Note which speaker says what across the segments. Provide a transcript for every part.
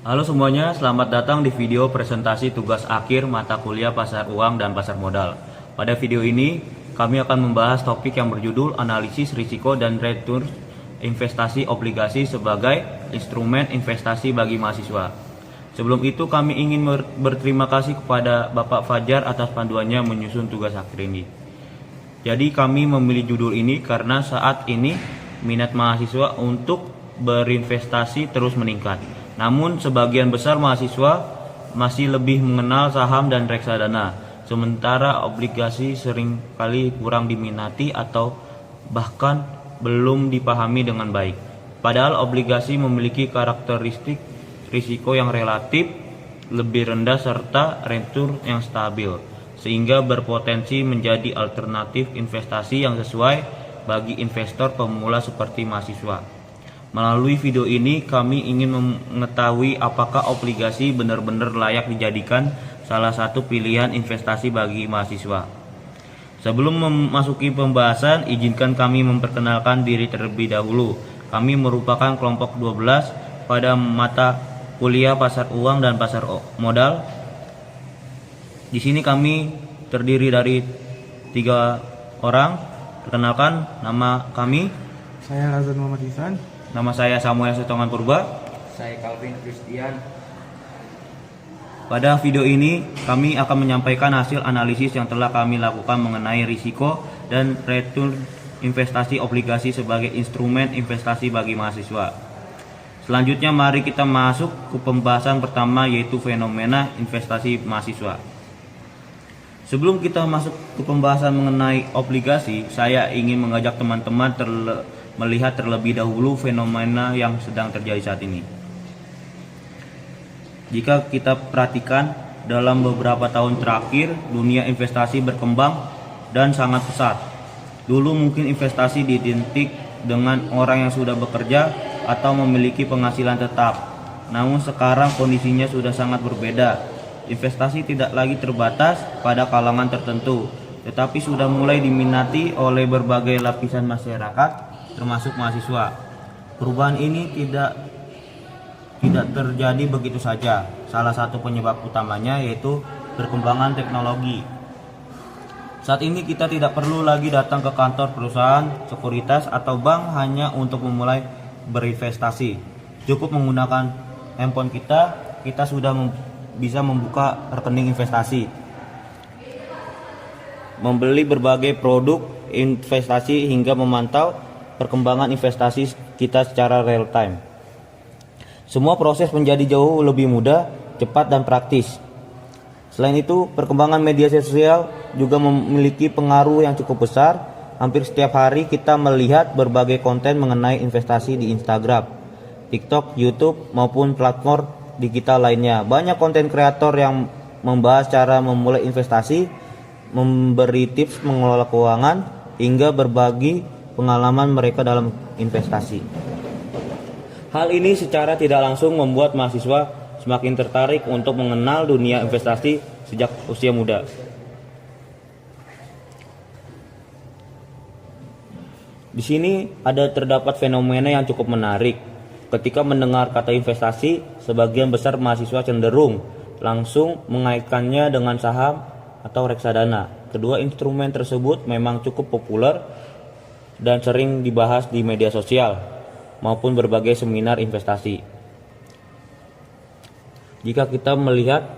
Speaker 1: Halo semuanya, selamat datang di video presentasi tugas akhir mata kuliah pasar uang dan pasar modal. Pada video ini, kami akan membahas topik yang berjudul analisis risiko dan return investasi obligasi sebagai instrumen investasi bagi mahasiswa. Sebelum itu, kami ingin berterima kasih kepada Bapak Fajar atas panduannya menyusun tugas akhir ini. Jadi kami memilih judul ini karena saat ini minat mahasiswa untuk berinvestasi terus meningkat. Namun sebagian besar mahasiswa masih lebih mengenal saham dan reksadana, sementara obligasi seringkali kurang diminati atau bahkan belum dipahami dengan baik. Padahal obligasi memiliki karakteristik risiko yang relatif lebih rendah serta return yang stabil, sehingga berpotensi menjadi alternatif investasi yang sesuai bagi investor pemula seperti mahasiswa. Melalui video ini kami ingin mengetahui apakah obligasi benar-benar layak dijadikan salah satu pilihan investasi bagi mahasiswa. Sebelum memasuki pembahasan, izinkan kami memperkenalkan diri terlebih dahulu. Kami merupakan kelompok 12 pada mata kuliah pasar uang dan pasar modal. Di sini kami terdiri dari 3 orang. Perkenalkan, nama kami.
Speaker 2: Saya Razan Muhammad Ihsan.
Speaker 1: Nama saya Samuel Setongan Purba.
Speaker 3: Saya Calvin Christian.
Speaker 1: Pada video ini kami akan menyampaikan hasil analisis yang telah kami lakukan mengenai risiko dan return investasi obligasi sebagai instrumen investasi bagi mahasiswa. Selanjutnya mari kita masuk ke pembahasan pertama, yaitu fenomena investasi mahasiswa. Sebelum kita masuk ke pembahasan mengenai obligasi, saya ingin mengajak teman-teman melihat terlebih dahulu fenomena yang sedang terjadi saat ini. Jika kita perhatikan, dalam beberapa tahun terakhir dunia investasi berkembang dan sangat pesat. Dulu mungkin investasi identik dengan orang yang sudah bekerja atau memiliki penghasilan tetap. Namun sekarang kondisinya sudah sangat berbeda. Investasi tidak lagi terbatas pada kalangan tertentu, tetapi sudah mulai diminati oleh berbagai lapisan masyarakat, termasuk mahasiswa. Perubahan ini tidak terjadi begitu saja. Salah satu penyebab utamanya yaitu perkembangan teknologi. Saat ini kita tidak perlu lagi datang ke kantor perusahaan, sekuritas, atau bank hanya untuk memulai berinvestasi. Cukup menggunakan handphone kita sudah bisa membuka rekening investasi, membeli berbagai produk investasi hingga memantau perkembangan investasi kita secara real time. Semua proses menjadi jauh lebih mudah, cepat, dan praktis. Selain itu, perkembangan media sosial juga memiliki pengaruh yang cukup besar. Hampir setiap hari kita melihat berbagai konten mengenai investasi di Instagram, TikTok, YouTube, maupun platform digital lainnya. Banyak konten kreator yang membahas cara memulai investasi, memberi tips mengelola keuangan, hingga berbagi pengalaman mereka dalam investasi. Hal ini secara tidak langsung membuat mahasiswa semakin tertarik untuk mengenal dunia investasi sejak usia muda. Di sini terdapat fenomena yang cukup menarik. Ketika mendengar kata investasi, sebagian besar mahasiswa cenderung langsung mengaitkannya dengan saham atau reksadana. Kedua instrumen tersebut memang cukup populer dan sering dibahas di media sosial maupun berbagai seminar investasi. Jika kita melihat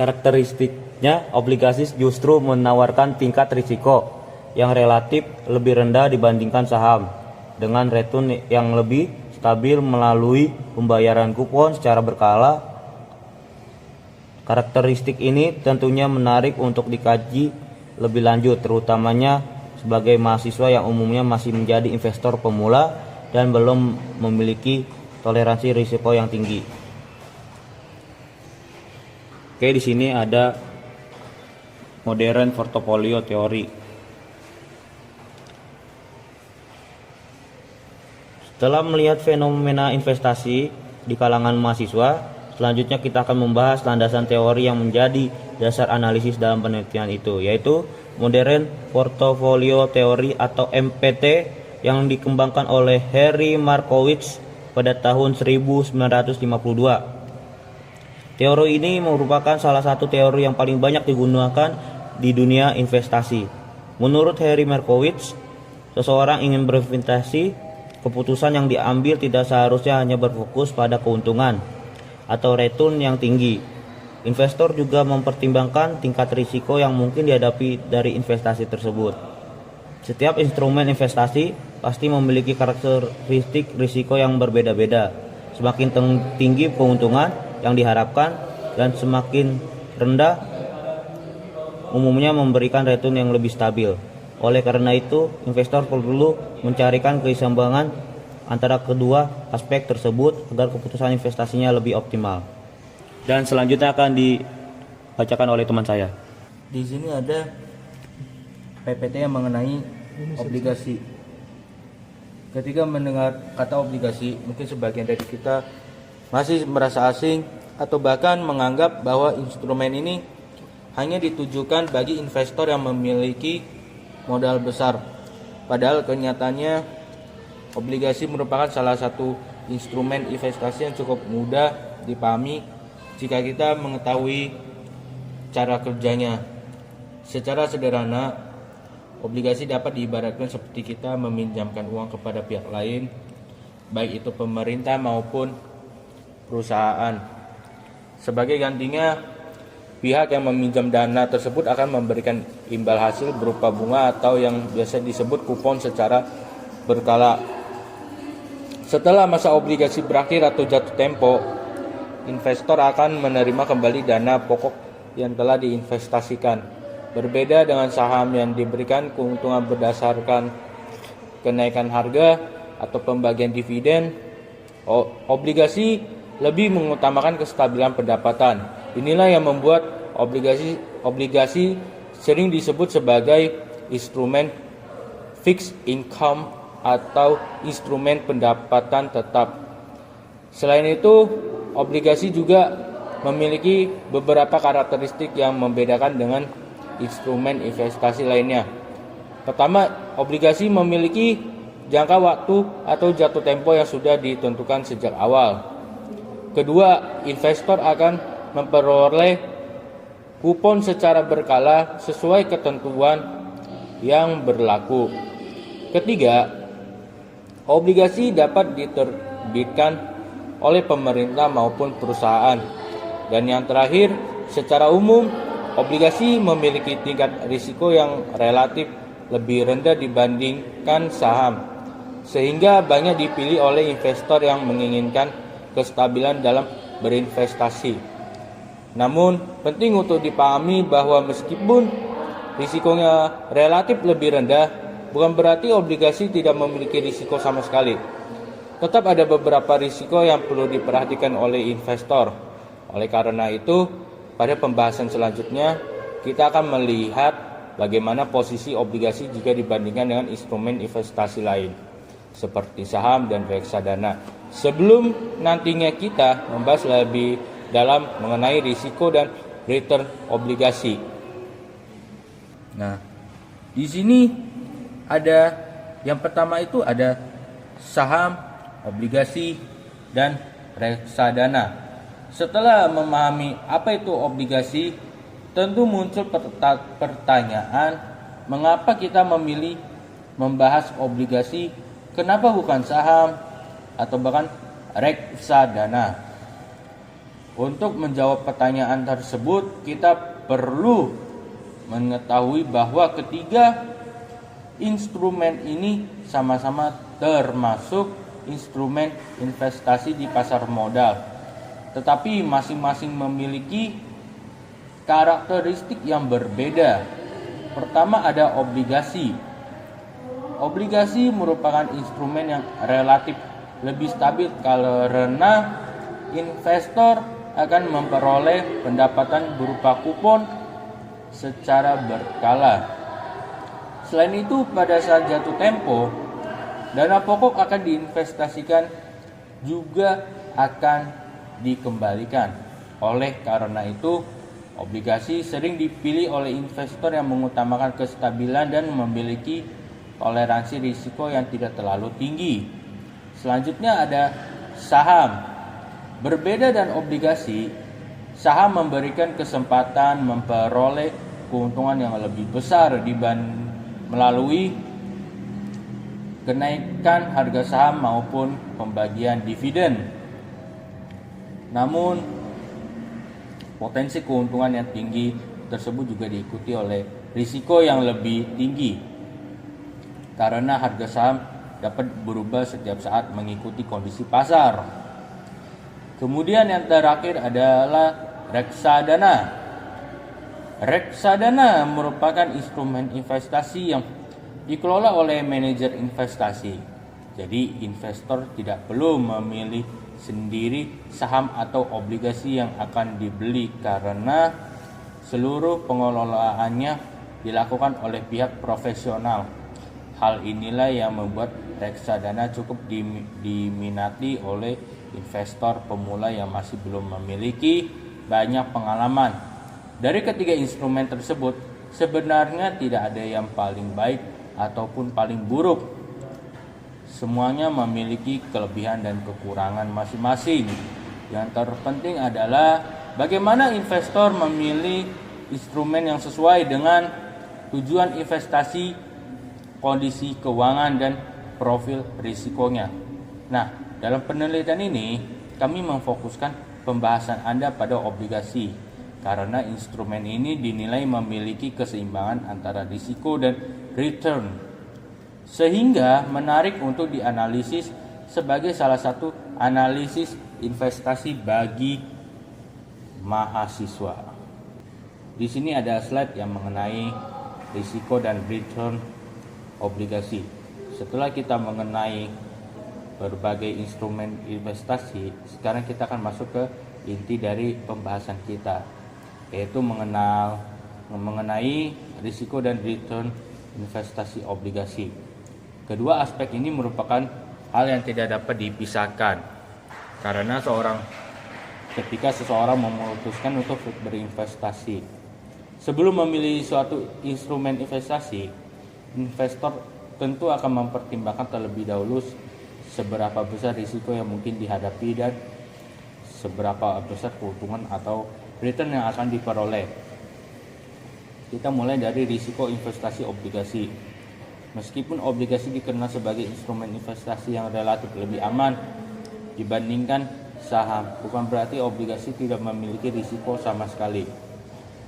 Speaker 1: karakteristiknya, obligasi justru menawarkan tingkat risiko yang relatif lebih rendah dibandingkan saham, dengan return yang lebih stabil melalui pembayaran kupon secara berkala. Karakteristik ini tentunya menarik untuk dikaji lebih lanjut, terutamanya sebagai mahasiswa yang umumnya masih menjadi investor pemula dan belum memiliki toleransi risiko yang tinggi. Oke, di sini ada modern portfolio teori. Setelah melihat fenomena investasi di kalangan mahasiswa, selanjutnya kita akan membahas landasan teori yang menjadi dasar analisis dalam penelitian itu, yaitu Modern Portfolio Theory atau MPT yang dikembangkan oleh Harry Markowitz pada tahun 1952. Teori ini merupakan salah satu teori yang paling banyak digunakan di dunia investasi. Menurut Harry Markowitz, seseorang ingin berinvestasi, keputusan yang diambil tidak seharusnya hanya berfokus pada keuntungan atau return yang tinggi. Investor juga mempertimbangkan tingkat risiko yang mungkin dihadapi dari investasi tersebut. Setiap instrumen investasi pasti memiliki karakteristik risiko yang berbeda-beda. Semakin tinggi keuntungan yang diharapkan dan semakin rendah umumnya memberikan return yang lebih stabil. Oleh karena itu, investor perlu mencarikan keseimbangan antara kedua aspek tersebut agar keputusan investasinya lebih optimal. Dan selanjutnya akan dibacakan oleh teman saya.
Speaker 3: Di sini ada PPT yang mengenai obligasi. Ketika mendengar kata obligasi, mungkin sebagian dari kita masih merasa asing atau bahkan menganggap bahwa instrumen ini hanya ditujukan bagi investor yang memiliki modal besar. Padahal kenyataannya obligasi merupakan salah satu instrumen investasi yang cukup mudah dipahami jika kita mengetahui cara kerjanya. Secara sederhana, obligasi dapat diibaratkan seperti kita meminjamkan uang kepada pihak lain, baik itu pemerintah maupun perusahaan. Sebagai gantinya, pihak yang meminjam dana tersebut akan memberikan imbal hasil berupa bunga atau yang biasa disebut kupon secara berkala. Setelah masa obligasi berakhir atau jatuh tempo, investor akan menerima kembali dana pokok yang telah diinvestasikan. Berbeda dengan saham yang diberikan keuntungan berdasarkan kenaikan harga atau pembagian dividen, obligasi lebih mengutamakan kestabilan pendapatan. Inilah yang membuat obligasi sering disebut sebagai instrumen fixed income atau instrumen pendapatan tetap. Selain itu, obligasi juga memiliki beberapa karakteristik yang membedakan dengan instrumen investasi lainnya. Pertama, obligasi memiliki jangka waktu atau jatuh tempo yang sudah ditentukan sejak awal. Kedua, investor akan memperoleh kupon secara berkala sesuai ketentuan yang berlaku. Ketiga, obligasi dapat diterbitkan oleh pemerintah maupun perusahaan. Dan yang terakhir, secara umum, obligasi memiliki tingkat risiko yang relatif lebih rendah dibandingkan saham, sehingga banyak dipilih oleh investor yang menginginkan kestabilan dalam berinvestasi. Namun, penting untuk dipahami bahwa meskipun risikonya relatif lebih rendah, bukan berarti obligasi tidak memiliki risiko sama sekali. Tetap ada beberapa risiko yang perlu diperhatikan oleh investor. Oleh karena itu, pada pembahasan selanjutnya, kita akan melihat bagaimana posisi obligasi jika dibandingkan dengan instrumen investasi lain, seperti saham dan reksadana. Sebelum nantinya kita membahas lebih dalam mengenai risiko dan return obligasi. Nah, di sini ada yang pertama itu ada saham, obligasi, dan reksadana. Setelah memahami apa itu obligasi, tentu muncul pertanyaan, mengapa kita memilih membahas obligasi, kenapa bukan saham atau bahkan reksadana? Untuk menjawab pertanyaan tersebut, kita perlu mengetahui bahwa ketiga instrumen ini sama-sama termasuk instrumen investasi di pasar modal, tetapi masing-masing memiliki karakteristik yang berbeda. Pertama, ada obligasi. Obligasi merupakan instrumen yang relatif lebih stabil karena investor akan memperoleh pendapatan berupa kupon secara berkala. Selain itu, pada saat jatuh tempo, dana pokok akan diinvestasikan juga akan dikembalikan. Oleh karena itu, obligasi sering dipilih oleh investor yang mengutamakan kestabilan dan memiliki toleransi risiko yang tidak terlalu tinggi. Selanjutnya ada saham. Berbeda dengan obligasi, saham memberikan kesempatan memperoleh keuntungan yang lebih besar melalui kenaikan harga saham maupun pembagian dividen. Namun, potensi keuntungan yang tinggi tersebut juga diikuti oleh risiko yang lebih tinggi karena harga saham dapat berubah setiap saat mengikuti kondisi pasar. Kemudian yang terakhir adalah reksadana. Reksadana merupakan instrumen investasi yang dikelola oleh manajer investasi. Jadi investor tidak perlu memilih sendiri saham atau obligasi yang akan dibeli karena seluruh pengelolaannya dilakukan oleh pihak profesional. Hal inilah yang membuat reksadana cukup diminati oleh investor pemula yang masih belum memiliki banyak pengalaman. Dari ketiga instrumen tersebut, sebenarnya tidak ada yang paling baik ataupun paling buruk. Semuanya memiliki kelebihan dan kekurangan masing-masing. Yang terpenting adalah bagaimana investor memilih instrumen yang sesuai dengan tujuan investasi, kondisi keuangan, dan profil risikonya. Nah, dalam penelitian ini kami memfokuskan pembahasan Anda pada obligasi karena instrumen ini dinilai memiliki keseimbangan antara risiko dan return, sehingga menarik untuk dianalisis sebagai salah satu analisis investasi bagi mahasiswa. Di sini ada slide yang mengenai risiko dan return obligasi. Setelah kita mengenai berbagai instrumen investasi, sekarang kita akan masuk ke inti dari pembahasan kita, yaitu mengenai risiko dan return investasi obligasi. Kedua aspek ini merupakan hal yang tidak dapat dipisahkan karena ketika seseorang memutuskan untuk berinvestasi, sebelum memilih suatu instrumen investasi, investor tentu akan mempertimbangkan terlebih dahulu seberapa besar risiko yang mungkin dihadapi dan seberapa besar keuntungan atau return yang akan diperoleh. Kita mulai dari risiko investasi obligasi. Meskipun obligasi dikenal sebagai instrumen investasi yang relatif lebih aman dibandingkan saham, bukan berarti obligasi tidak memiliki risiko sama sekali.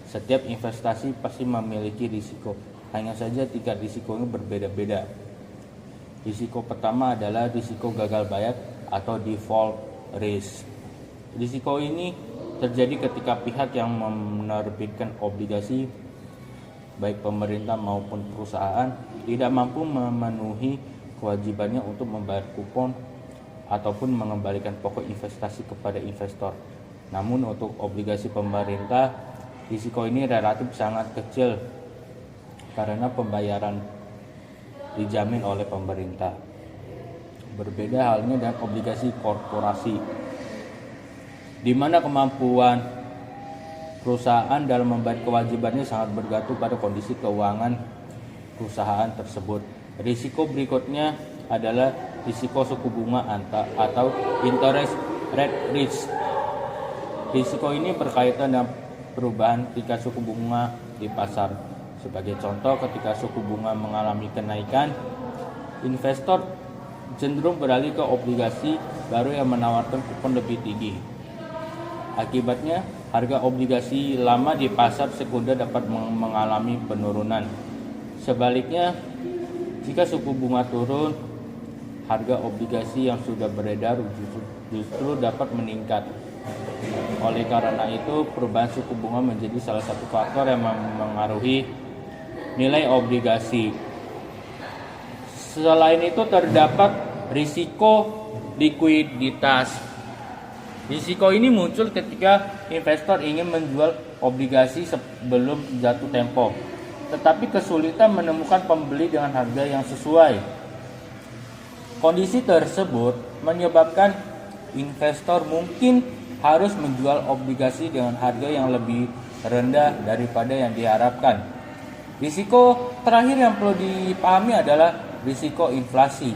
Speaker 3: Setiap investasi pasti memiliki risiko, hanya saja tingkat risikonya berbeda-beda. Risiko pertama adalah risiko gagal bayar atau default risk. Risiko ini terjadi ketika pihak yang menerbitkan obligasi, baik pemerintah maupun perusahaan, tidak mampu memenuhi kewajibannya untuk membayar kupon ataupun mengembalikan pokok investasi kepada investor. Namun untuk obligasi pemerintah, risiko ini relatif sangat kecil karena pembayaran dijamin oleh pemerintah. Berbeda halnya dengan obligasi korporasi, di mana kemampuan perusahaan dalam membayar kewajibannya sangat bergantung pada kondisi keuangan perusahaan tersebut. Risiko berikutnya adalah risiko suku bunga atau interest rate risk. Risiko ini berkaitan dengan perubahan tingkat suku bunga di pasar. Sebagai contoh, ketika suku bunga mengalami kenaikan, investor cenderung beralih ke obligasi baru yang menawarkan kupon lebih tinggi. Akibatnya, harga obligasi lama di pasar sekunder dapat mengalami penurunan. Sebaliknya, jika suku bunga turun, harga obligasi yang sudah beredar justru dapat meningkat. Oleh karena itu, perubahan suku bunga menjadi salah satu faktor yang mempengaruhi nilai obligasi. Selain itu, terdapat risiko likuiditas. Risiko ini muncul ketika investor ingin menjual obligasi sebelum jatuh tempo, tetapi kesulitan menemukan pembeli dengan harga yang sesuai. Kondisi tersebut menyebabkan investor mungkin harus menjual obligasi dengan harga yang lebih rendah daripada yang diharapkan. Risiko terakhir yang perlu dipahami adalah risiko inflasi.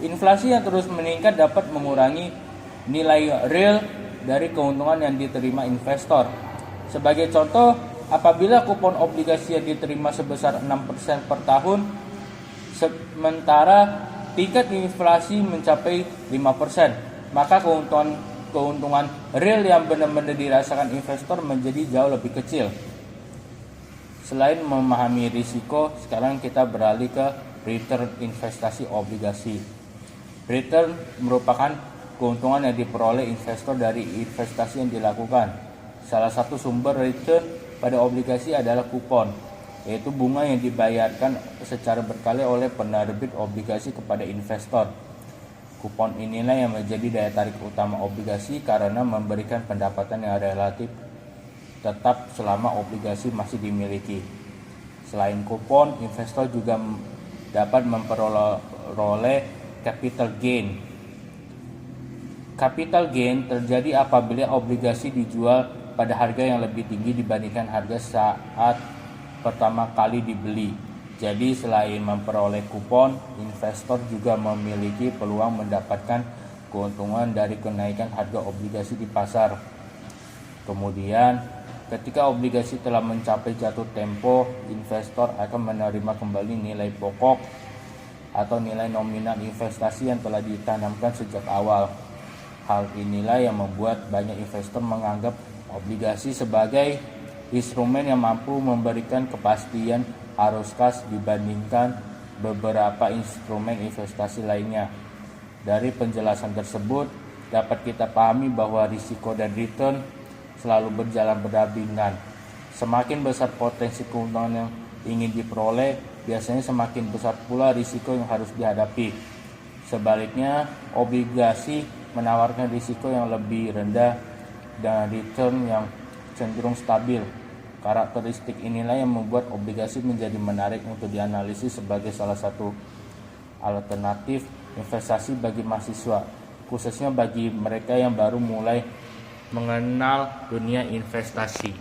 Speaker 3: Inflasi yang terus meningkat dapat mengurangi nilai real dari keuntungan yang diterima investor. Sebagai contoh, apabila kupon obligasi yang diterima sebesar 6% per tahun, sementara tingkat inflasi mencapai 5%, maka keuntungan real yang benar-benar dirasakan investor menjadi jauh lebih kecil. Selain memahami risiko, sekarang kita beralih ke return investasi obligasi. Return merupakan keuntungan yang diperoleh investor dari investasi yang dilakukan. Salah satu sumber return pada obligasi adalah kupon, yaitu bunga yang dibayarkan secara berkala oleh penerbit obligasi kepada investor. Kupon inilah yang menjadi daya tarik utama obligasi karena memberikan pendapatan yang relatif tetap selama obligasi masih dimiliki. Selain kupon, investor juga dapat memperoleh capital gain. Capital gain terjadi apabila obligasi dijual pada harga yang lebih tinggi dibandingkan harga saat pertama kali dibeli. Jadi selain memperoleh kupon, investor juga memiliki peluang mendapatkan keuntungan dari kenaikan harga obligasi di pasar. Kemudian, ketika obligasi telah mencapai jatuh tempo, investor akan menerima kembali nilai pokok atau nilai nominal investasi yang telah ditanamkan sejak awal. Hal inilah yang membuat banyak investor menganggap obligasi sebagai instrumen yang mampu memberikan kepastian arus kas dibandingkan beberapa instrumen investasi lainnya. Dari penjelasan tersebut, dapat kita pahami bahwa risiko dan return selalu berjalan berdampingan. Semakin besar potensi keuntungan yang ingin diperoleh, biasanya semakin besar pula risiko yang harus dihadapi. Sebaliknya, obligasi menawarkan risiko yang lebih rendah dan return yang cenderung stabil. Karakteristik inilah yang membuat obligasi menjadi menarik untuk dianalisis sebagai salah satu alternatif investasi bagi mahasiswa, khususnya bagi mereka yang baru mulai mengenal dunia investasi.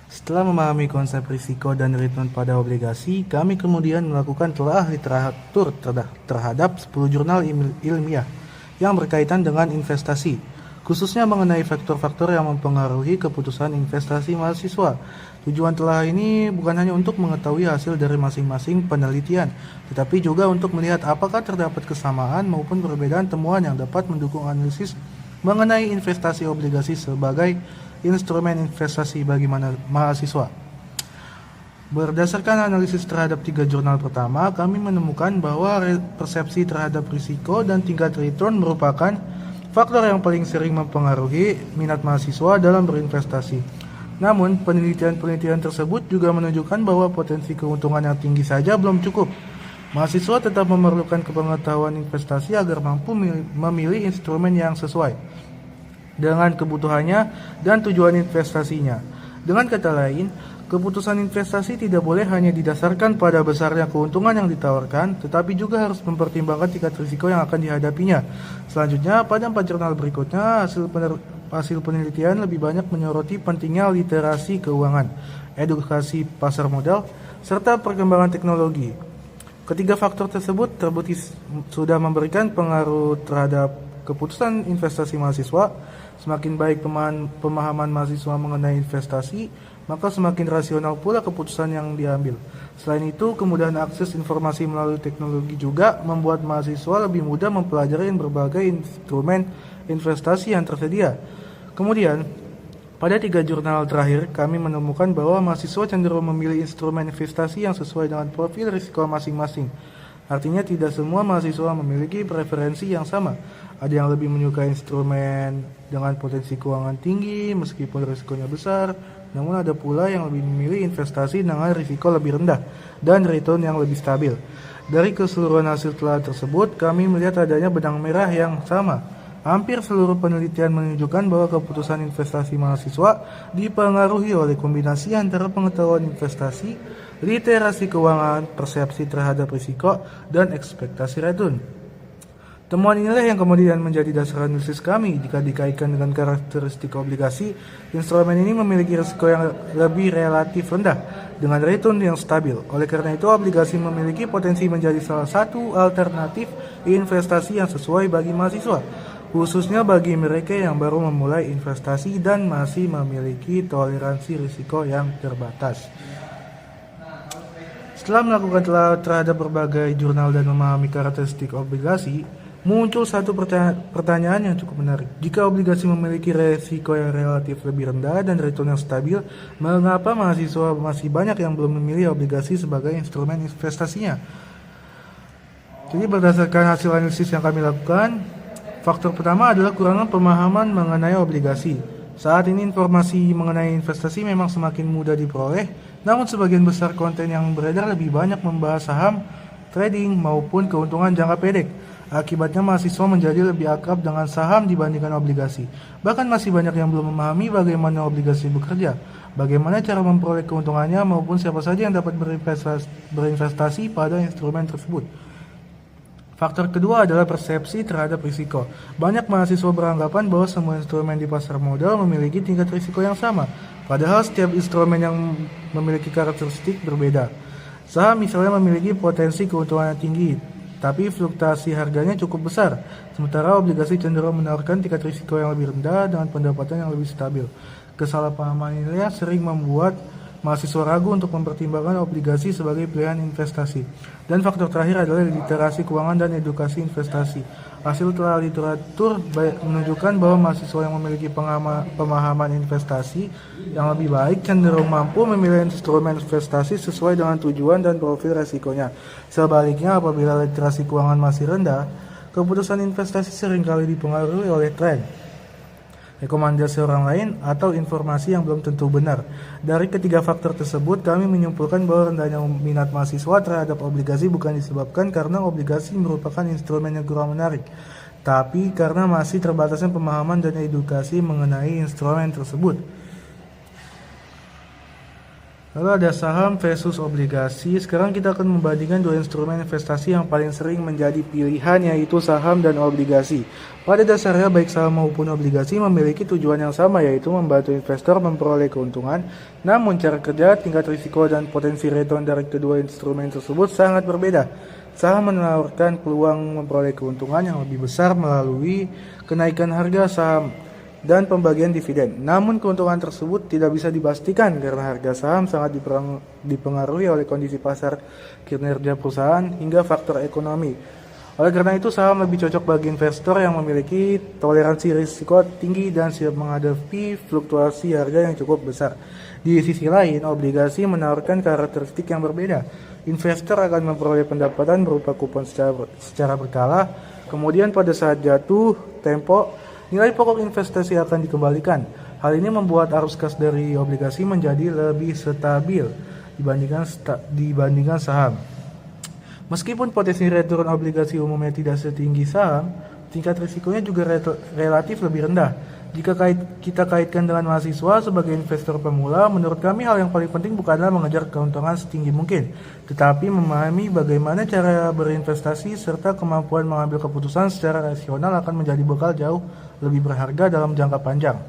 Speaker 2: Setelah memahami konsep risiko dan return pada obligasi, kami kemudian melakukan telaah literatur terhadap 10 jurnal ilmiah yang berkaitan dengan investasi, khususnya mengenai faktor-faktor yang mempengaruhi keputusan investasi mahasiswa. Tujuan telaah ini bukan hanya untuk mengetahui hasil dari masing-masing penelitian, tetapi juga untuk melihat apakah terdapat kesamaan maupun perbedaan temuan yang dapat mendukung analisis mengenai investasi obligasi sebagai instrumen investasi bagi mahasiswa. Berdasarkan analisis terhadap 3 jurnal pertama, kami menemukan bahwa persepsi terhadap risiko dan tingkat return merupakan faktor yang paling sering mempengaruhi minat mahasiswa dalam berinvestasi. Namun, penelitian-penelitian tersebut juga menunjukkan bahwa potensi keuntungan yang tinggi saja belum cukup. Mahasiswa tetap memerlukan kepengetahuan investasi agar mampu memilih instrumen yang sesuai dengan kebutuhannya dan tujuan investasinya. Dengan kata lain, keputusan investasi tidak boleh hanya didasarkan pada besarnya keuntungan yang ditawarkan, tetapi juga harus mempertimbangkan tingkat risiko yang akan dihadapinya. Selanjutnya, pada 4 jurnal berikutnya, hasil penelitian lebih banyak menyoroti pentingnya literasi keuangan, edukasi pasar modal, serta perkembangan teknologi. Ketiga faktor tersebut terbukti sudah memberikan pengaruh terhadap keputusan investasi mahasiswa. Semakin baik pemahaman mahasiswa mengenai investasi, maka semakin rasional pula keputusan yang diambil. Selain itu, kemudahan akses informasi melalui teknologi juga membuat mahasiswa lebih mudah mempelajari berbagai instrumen investasi yang tersedia. Kemudian, pada 3 jurnal terakhir, kami menemukan bahwa mahasiswa cenderung memilih instrumen investasi yang sesuai dengan profil risiko masing-masing. Artinya tidak semua mahasiswa memiliki preferensi yang sama. Ada yang lebih menyukai instrumen dengan potensi keuangan tinggi meskipun risikonya besar, namun ada pula yang lebih memilih investasi dengan risiko lebih rendah dan return yang lebih stabil. Dari keseluruhan hasil telah tersebut, kami melihat adanya benang merah yang sama. Hampir seluruh penelitian menunjukkan bahwa keputusan investasi mahasiswa dipengaruhi oleh kombinasi antara pengetahuan investasi, literasi keuangan, persepsi terhadap risiko, dan ekspektasi return. Temuan inilah yang kemudian menjadi dasar analisis kami. Jika dikaitkan dengan karakteristik obligasi, instrumen ini memiliki risiko yang lebih relatif rendah dengan return yang stabil. Oleh karena itu, obligasi memiliki potensi menjadi salah satu alternatif investasi yang sesuai bagi mahasiswa. khususnya bagi mereka yang baru memulai investasi dan masih memiliki toleransi risiko yang terbatas. Setelah melakukan telah terhadap berbagai jurnal dan memahami karakteristik obligasi, muncul satu pertanyaan yang cukup menarik. Jika obligasi memiliki risiko yang relatif lebih rendah dan return yang stabil, mengapa mahasiswa masih banyak yang belum memilih obligasi sebagai instrumen investasinya? Jadi berdasarkan hasil analisis yang kami lakukan, faktor pertama adalah kurangnya pemahaman mengenai obligasi. Saat ini informasi mengenai investasi memang semakin mudah diperoleh, namun sebagian besar konten yang beredar lebih banyak membahas saham, trading, maupun keuntungan jangka pendek. Akibatnya mahasiswa menjadi lebih akrab dengan saham dibandingkan obligasi. Bahkan masih banyak yang belum memahami bagaimana obligasi bekerja, bagaimana cara memperoleh keuntungannya, maupun siapa saja yang dapat berinvestasi pada instrumen tersebut. Faktor kedua adalah persepsi terhadap risiko. Banyak mahasiswa beranggapan bahwa semua instrumen di pasar modal memiliki tingkat risiko yang sama, padahal setiap instrumen yang memiliki karakteristik berbeda. Saham misalnya memiliki potensi keuntungan yang tinggi, tapi fluktuasi harganya cukup besar, sementara obligasi cenderung menawarkan tingkat risiko yang lebih rendah dengan pendapatan yang lebih stabil. Kesalahpahaman ini sering membuat mahasiswa ragu untuk mempertimbangkan obligasi sebagai pilihan investasi. Dan faktor terakhir adalah literasi keuangan dan edukasi investasi. Hasil telah literatur menunjukkan bahwa mahasiswa yang memiliki pemahaman investasi yang lebih baik cenderung mampu memilih instrumen investasi sesuai dengan tujuan dan profil resikonya. Sebaliknya, apabila literasi keuangan masih rendah, keputusan investasi seringkali dipengaruhi oleh tren, rekomendasi orang lain, atau informasi yang belum tentu benar. Dari ketiga faktor tersebut, kami menyimpulkan bahwa rendahnya minat mahasiswa terhadap obligasi bukan disebabkan karena obligasi merupakan instrumen yang kurang menarik, tapi karena masih terbatasnya pemahaman dan edukasi mengenai instrumen tersebut. Lalu ada saham versus obligasi. Sekarang kita akan membandingkan dua instrumen investasi yang paling sering menjadi pilihan, yaitu saham dan obligasi. Pada dasarnya baik saham maupun obligasi memiliki tujuan yang sama, yaitu membantu investor memperoleh keuntungan. Namun cara kerja, tingkat risiko, dan potensi return dari kedua instrumen tersebut sangat berbeda. Saham menawarkan peluang memperoleh keuntungan yang lebih besar melalui kenaikan harga saham dan pembagian dividen. Namun keuntungan tersebut tidak bisa dipastikan karena harga saham sangat dipengaruhi oleh kondisi pasar, kinerja perusahaan, hingga faktor ekonomi. Oleh karena itu, saham lebih cocok bagi investor yang memiliki toleransi risiko tinggi dan siap menghadapi fluktuasi harga yang cukup besar. Di sisi lain, obligasi menawarkan karakteristik yang berbeda. Investor akan memperoleh pendapatan berupa kupon secara berkala, kemudian pada saat jatuh tempo, nilai pokok investasi akan dikembalikan. Hal ini membuat arus kas dari obligasi menjadi lebih stabil dibandingkan saham. Meskipun potensi return obligasi umumnya tidak setinggi saham, tingkat risikonya juga relatif lebih rendah. Jika kita kaitkan dengan mahasiswa sebagai investor pemula, menurut kami hal yang paling penting bukanlah mengejar keuntungan setinggi mungkin, tetapi memahami bagaimana cara berinvestasi serta kemampuan mengambil keputusan secara rasional akan menjadi bekal jauh lebih berharga dalam jangka panjang.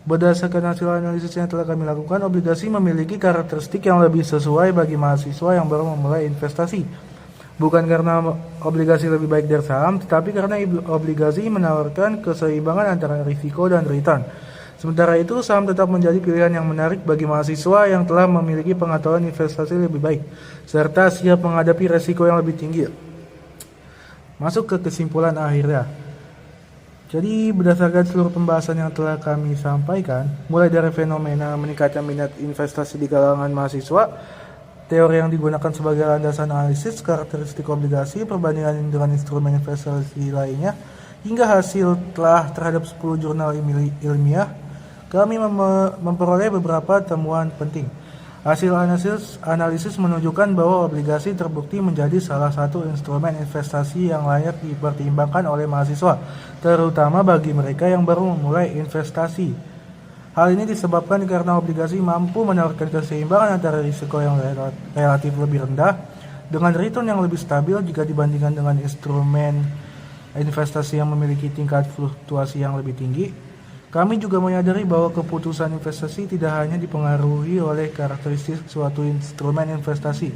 Speaker 2: Berdasarkan hasil analisis yang telah kami lakukan, obligasi memiliki karakteristik yang lebih sesuai bagi mahasiswa yang baru memulai investasi. Bukan karena obligasi lebih baik dari saham, tetapi karena obligasi menawarkan keseimbangan antara risiko dan return. Sementara itu, saham tetap menjadi pilihan yang menarik bagi mahasiswa yang telah memiliki pengetahuan investasi lebih baik, serta siap menghadapi resiko yang lebih tinggi. Masuk ke kesimpulan akhirnya. Jadi berdasarkan seluruh pembahasan yang telah kami sampaikan, mulai dari fenomena meningkatnya minat investasi di kalangan mahasiswa, teori yang digunakan sebagai landasan analisis karakteristik obligasi, perbandingan dengan instrumen investasi lainnya, hingga hasil telah terhadap 10 jurnal ilmiah, kami memperoleh beberapa temuan penting. Hasil analisis menunjukkan bahwa obligasi terbukti menjadi salah satu instrumen investasi yang layak dipertimbangkan oleh mahasiswa, terutama bagi mereka yang baru memulai investasi. Hal ini disebabkan karena obligasi mampu menawarkan keseimbangan antara risiko yang relatif lebih rendah dengan return yang lebih stabil jika dibandingkan dengan instrumen investasi yang memiliki tingkat fluktuasi yang lebih tinggi. Kami juga menyadari bahwa keputusan investasi tidak hanya dipengaruhi oleh karakteristik suatu instrumen investasi,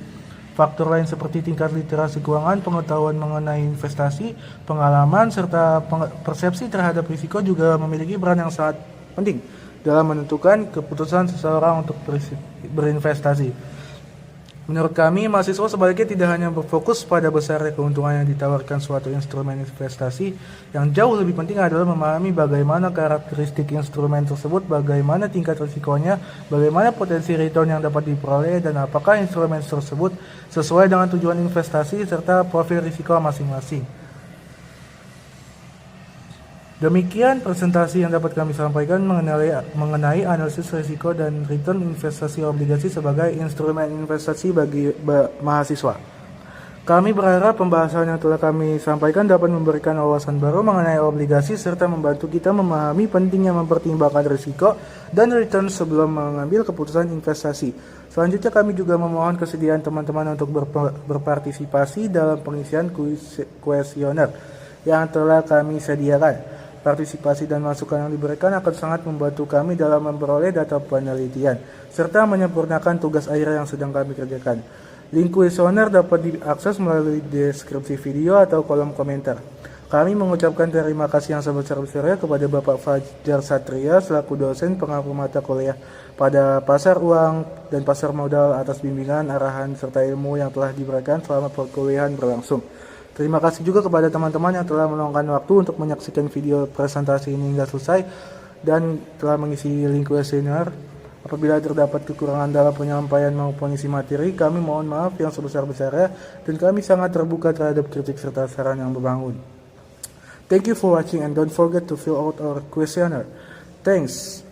Speaker 2: Faktor lain seperti tingkat literasi keuangan, pengetahuan mengenai investasi, pengalaman, serta persepsi terhadap risiko juga memiliki peran yang sangat penting dalam menentukan keputusan seseorang untuk berinvestasi. Menurut kami, mahasiswa sebaliknya tidak hanya berfokus pada besarnya keuntungan yang ditawarkan suatu instrumen investasi, yang jauh lebih penting adalah memahami bagaimana karakteristik instrumen tersebut, bagaimana tingkat risikonya, bagaimana potensi return yang dapat diperoleh, dan apakah instrumen tersebut sesuai dengan tujuan investasi serta profil risiko masing-masing. Demikian presentasi yang dapat kami sampaikan mengenai analisis risiko dan return investasi obligasi sebagai instrumen investasi bagi mahasiswa. Kami berharap pembahasan yang telah kami sampaikan dapat memberikan wawasan baru mengenai obligasi serta membantu kita memahami pentingnya mempertimbangkan risiko dan return sebelum mengambil keputusan investasi. Selanjutnya kami juga memohon kesediaan teman-teman untuk berpartisipasi dalam pengisian kuesioner yang telah kami sediakan. Partisipasi dan masukan yang diberikan akan sangat membantu kami dalam memperoleh data penelitian, serta menyempurnakan tugas akhir yang sedang kami kerjakan. Link kuesioner dapat diakses melalui deskripsi video atau kolom komentar. Kami mengucapkan terima kasih yang sebesar-besarnya kepada Bapak Fajar Satria selaku dosen pengampu mata kuliah pada pasar uang dan pasar modal atas bimbingan, arahan, serta ilmu yang telah diberikan selama perkuliahan berlangsung. Terima kasih juga kepada teman-teman yang telah meluangkan waktu untuk menyaksikan video presentasi ini hingga selesai dan telah mengisi link kuesioner. Apabila terdapat kekurangan dalam penyampaian maupun isi materi, kami mohon maaf yang sebesar-besarnya dan kami sangat terbuka terhadap kritik serta saran yang membangun. Thank you for watching and don't forget to fill out our questionnaire. Thanks.